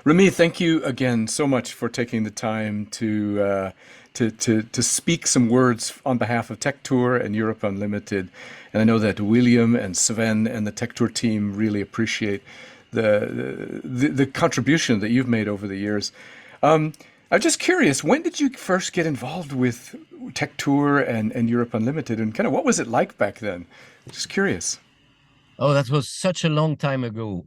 Remy, thank you again so much for taking the time to speak some words on behalf of TechTour and Europe Unlimited. And I know that William and Sven and the TechTour team really appreciate the contribution that you've made over the years. I'm just curious, when did you first get involved with TechTour and Europe Unlimited, and kind of what was it like back then? Just curious. Oh, that was such a long time ago.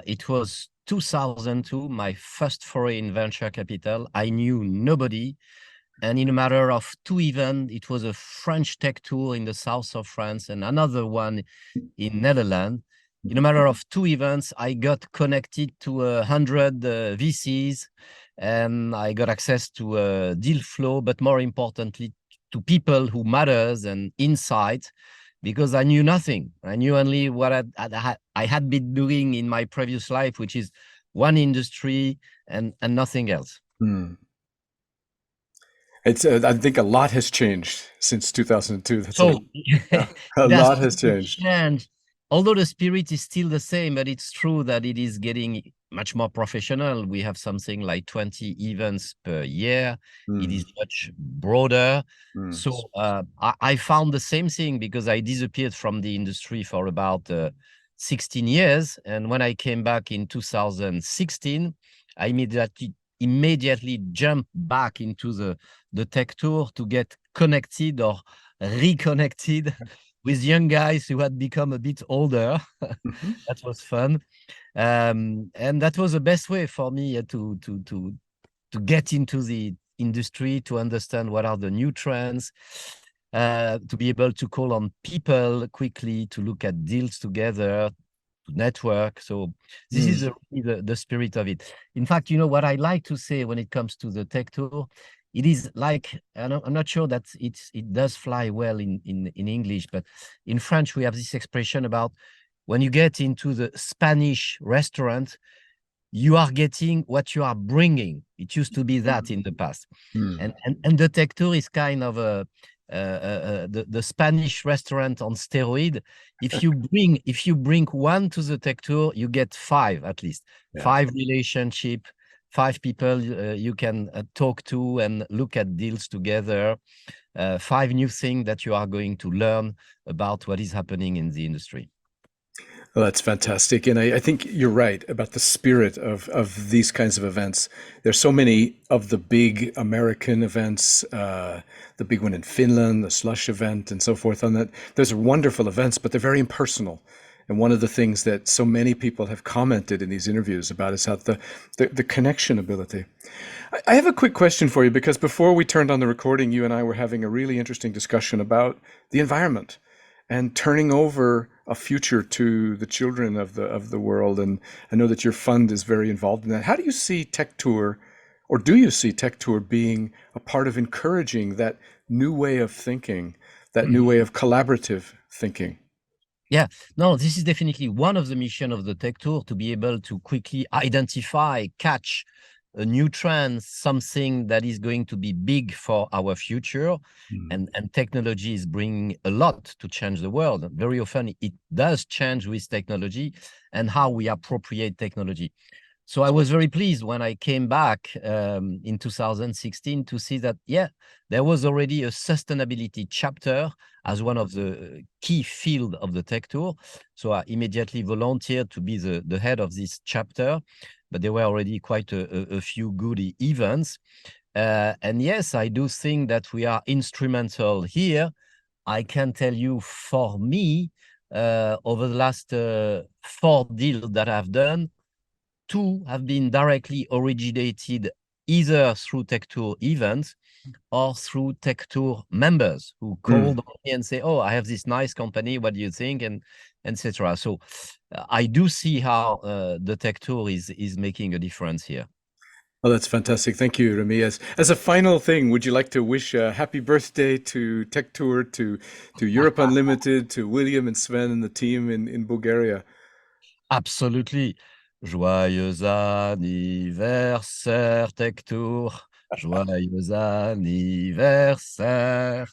It was 2002, my first foray in venture capital. I knew nobody. And in a matter of two events, it was a French tech tour in the south of France and another one in Netherlands. In a matter of two events, I got connected to 100 VCs, and I got access to deal flow, but more importantly, to people who matters and insight, because I knew nothing. I knew only what I had been doing in my previous life, which is one industry and nothing else. Hmm. I think a lot has changed since 2002. So Yeah, a it has lot has changed. changed. Although the spirit is still the same, but it's true that it is getting much more professional. We have something like 20 events per year. It Mm, is much broader. mm, So I found the same thing because I disappeared from the industry for about 16 years. And when I came back in 2016, I immediately jumped back into the tech tour to get connected or reconnected with young guys who had become a bit older. mhm. That was fun. And that was the best way for me to get into the industry, to understand what are the new trends, to be able to call on people quickly, to look at deals together, to network. So this is Mm, the spirit of it. In fact, you know what I like to say when it comes to the tech tour, it is like, and I'm not sure that it does fly well in English, but in French we have this expression about when you get into the Spanish restaurant, you are getting what you are bringing. It used to be that in the past, mm. and the tech tour is kind of the Spanish restaurant on steroid. If you bring one to the tech tour, you get five at least, Yeah. five relationship, five people you can talk to and look at deals together, five new things that you are going to learn about what is happening in the industry. Well, that's fantastic. And I think you're right about the spirit of these kinds of events. There's so many of the big American events, the big one in Finland, the Slush event, and so forth. On that, those are wonderful events, but they're very impersonal. And one of the things that so many people have commented in these interviews about is how the connection ability. I have a quick question for you because before we turned on the recording, you and I were having a really interesting discussion about the environment and turning over a future to the children of the world. And I know that your fund is very involved in that. How do you see TechTour, or do you see TechTour being a part of encouraging that new way of thinking, that new way of collaborative thinking? Yeah, no, this is definitely one of the mission of the tech tour, to be able to quickly identify, catch a new trend, something that is going to be big for our future. Mm, And technology is bringing a lot to change the world. Very often it does change with technology and how we appropriate technology. So I was very pleased when I came back in 2016 to see that, yeah, there was already a sustainability chapter as one of the key field of the tech tour. So I immediately volunteered to be the head of this chapter, but there were already quite a few good events. And yes, I do think that we are instrumental here. I can tell you, for me, over the last 4 deals that I've done, two have been directly originated either through TechTour events or through TechTour members who mm. called me and say, "Oh, I have this nice company. What do you think?" And etc. So I do see how the TechTour is making a difference here. Well, that's fantastic. Thank you, Remy. As a final thing, would you like to wish a happy birthday to TechTour, to Europe Unlimited, to William and Sven and the team in Bulgaria? Absolutely. Joyeux anniversaire, TechTour. Joyeux anniversaire.